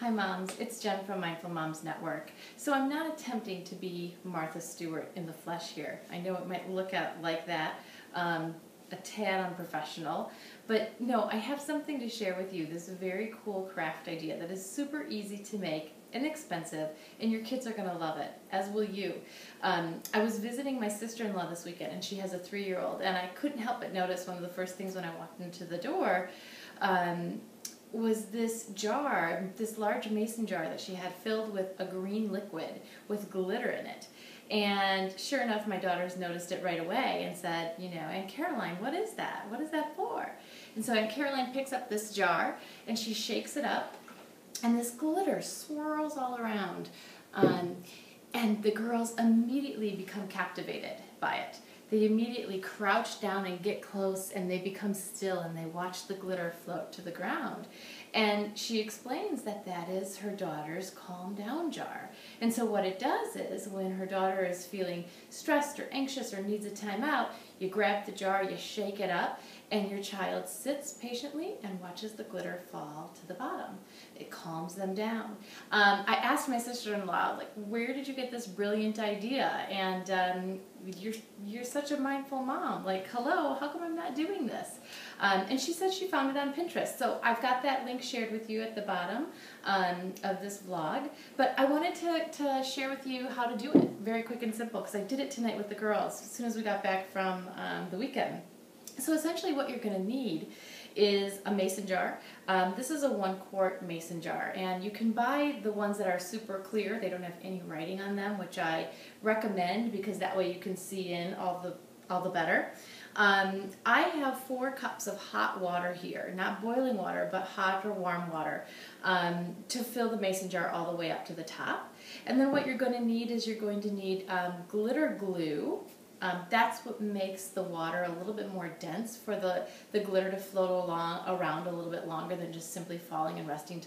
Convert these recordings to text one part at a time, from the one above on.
Hi moms, it's Jen from Mindful Moms Network. So I'm not attempting to be Martha Stewart in the flesh here. I know it might look like that, a tad unprofessional, but no, I have something to share with you. This very cool craft idea that is super easy to make, inexpensive, and your kids are going to love it, as will you. I was visiting my sister-in-law this weekend, and she has a 3-year-old, and I couldn't help but notice one of the first things when I walked into the door was this jar, this large mason jar that she had filled with a green liquid with glitter in it. And sure enough, my daughters noticed it right away and said, you know, Aunt Caroline, what is that? What is that for? And so Aunt Caroline picks up this jar and she shakes it up, and this glitter swirls all around. And the girls immediately become captivated by it. They immediately crouch down and get close, and they become still, and they watch the glitter float to the ground. And she explains that that is her daughter's calm down jar. And so what it does is, when her daughter is feeling stressed or anxious or needs a timeout, you grab the jar, you shake it up, and your child sits patiently and watches the glitter fall to the bottom. It calms them down. I asked my sister-in-law, like, where did you get this brilliant idea? And you're such a mindful mom. Like, hello, how come I'm not doing this? And she said she found it on Pinterest. So I've got that link shared with you at the bottom of this vlog. But I wanted to share with you how to do it. Very quick and simple, because I did it tonight with the girls as soon as we got back from the weekend. So essentially what you're going to need is a mason jar. This is a 1-quart mason jar, and you can buy the ones that are super clear. They don't have any writing on them, which I recommend because that way you can see in all the better. I have 4 cups of hot water here, not boiling water, but hot or warm water, to fill the mason jar all the way up to the top. And then what you're going to need is you're going to need glitter glue. That's what makes the water a little bit more dense for the glitter to float around a little bit longer than just simply falling and resting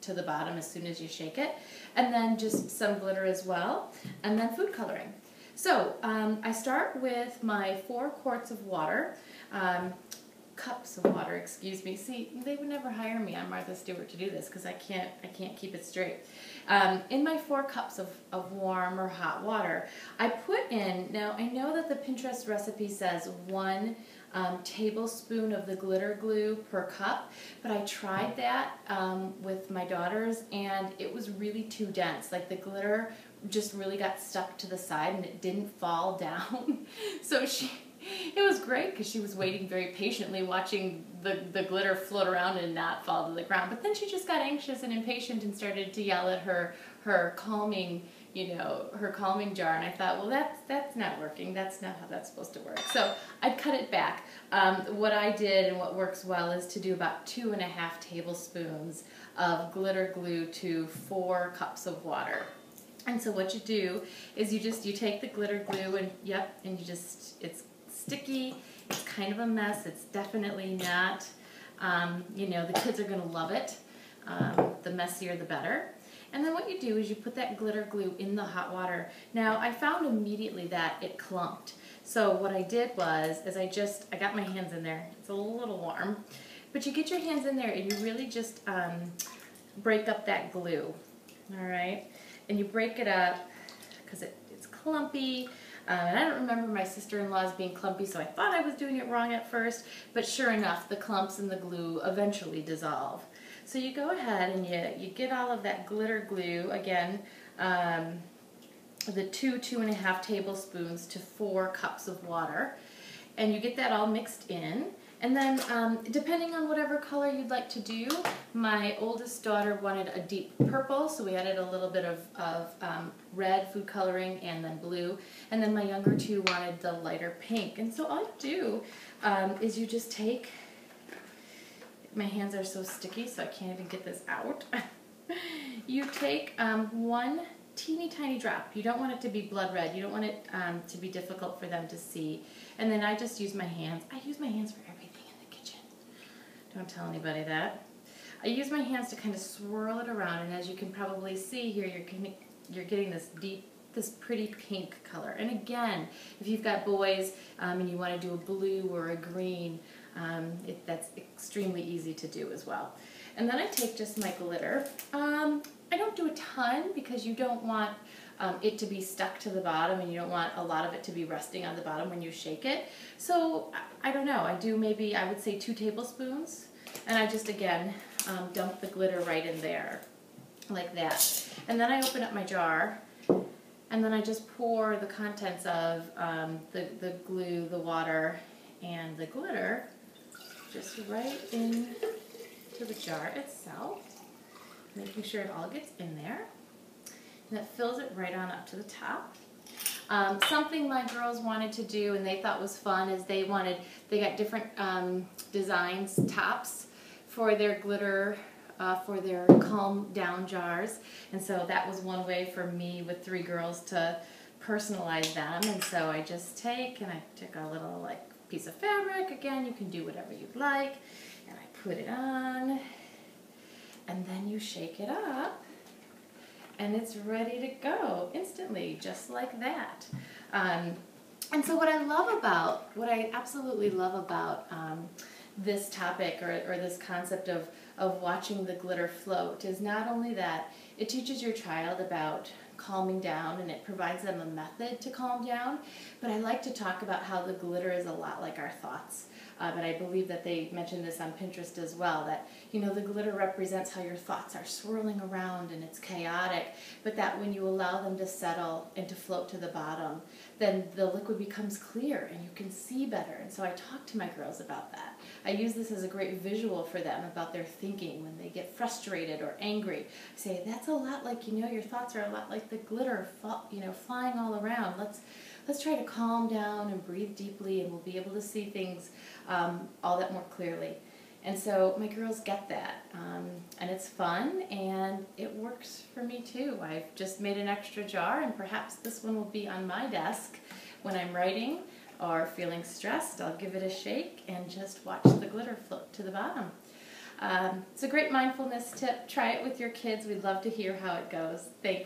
to the bottom as soon as you shake it. And then just some glitter as well, and then food coloring. So I start with my 4 quarts of water, cups of water, excuse me. See, they would never hire me on Martha Stewart to do this because I can't keep it straight. In my 4 cups of warm or hot water, I put in, now I know that the Pinterest recipe says 1 tablespoon of the glitter glue per cup, but I tried that with my daughters, and it was really too dense. Like, the glitter just really got stuck to the side and it didn't fall down. So it was great because she was waiting very patiently watching the glitter float around and not fall to the ground. But then she just got anxious and impatient and started to yell at her calming, her calming jar. And I thought, well, that's not working. That's not how that's supposed to work. So I'd cut it back. What I did and what works well is to do about 2.5 tablespoons of glitter glue to 4 cups of water. And so what you do is you take the glitter glue and it's sticky, it's kind of a mess, it's definitely not, the kids are going to love it, the messier the better. And then what you do is you put that glitter glue in the hot water. Now, I found immediately that it clumped. So what I did was, I got my hands in there, it's a little warm, but you get your hands in there and you really just break up that glue, all right? And you break it up because it's clumpy. And I don't remember my sister-in-law's being clumpy, so I thought I was doing it wrong at first. But sure enough, the clumps in the glue eventually dissolve. So you go ahead and you get all of that glitter glue, again, the 2.5 tablespoons to 4 cups of water. And you get that all mixed in. And then, depending on whatever color you'd like to do, my oldest daughter wanted a deep purple, so we added a little bit of red food coloring and then blue. And then my younger 2 wanted the lighter pink. And so all you do is you just take, my hands are so sticky, so I can't even get this out. You take 1 teeny tiny drop. You don't want it to be blood red. You don't want it to be difficult for them to see. And then I just use my hands. I use my hands for everything in the kitchen. Don't tell anybody that. I use my hands to kind of swirl it around, and as you can probably see here, you're getting this pretty pink color. And again, if you've got boys and you want to do a blue or a green, that's extremely easy to do as well. And then I take just my glitter. ton because you don't want it to be stuck to the bottom, and you don't want a lot of it to be resting on the bottom when you shake it. So I don't know, I do maybe, I would say 2 tablespoons, and I just again dump the glitter right in there like that. And then I open up my jar, and then I just pour the contents of the glue, the water, and the glitter just right in to the jar itself, making sure it all gets in there. And it fills it right on up to the top. Something my girls wanted to do and they thought was fun is they got different designs, tops for their glitter, for their calm down jars. And so that was one way for me with 3 girls to personalize them. And so I just took a little piece of fabric. Again, you can do whatever you'd like. And I put it on, and then you shake it up, and it's ready to go instantly, just like that. And so what I absolutely love about this topic or this concept of watching the glitter float is not only that it teaches your child about calming down and it provides them a method to calm down, but I like to talk about how the glitter is a lot like our thoughts. And I believe that they mentioned this on Pinterest as well, that the glitter represents how your thoughts are swirling around and it's chaotic, but that when you allow them to settle and to float to the bottom, then the liquid becomes clear and you can see better. And so I talk to my girls about that. I use this as a great visual for them about their thinking when they get frustrated or angry. I say, that's a lot like, your thoughts are a lot like the glitter, flying all around. Let's try to calm down and breathe deeply, and we'll be able to see things all that more clearly. And so my girls get that, and it's fun, and it works for me too. I've just made an extra jar, and perhaps this one will be on my desk when I'm writing or feeling stressed. I'll give it a shake and just watch the glitter float to the bottom. It's a great mindfulness tip. Try it with your kids. We'd love to hear how it goes. Thanks.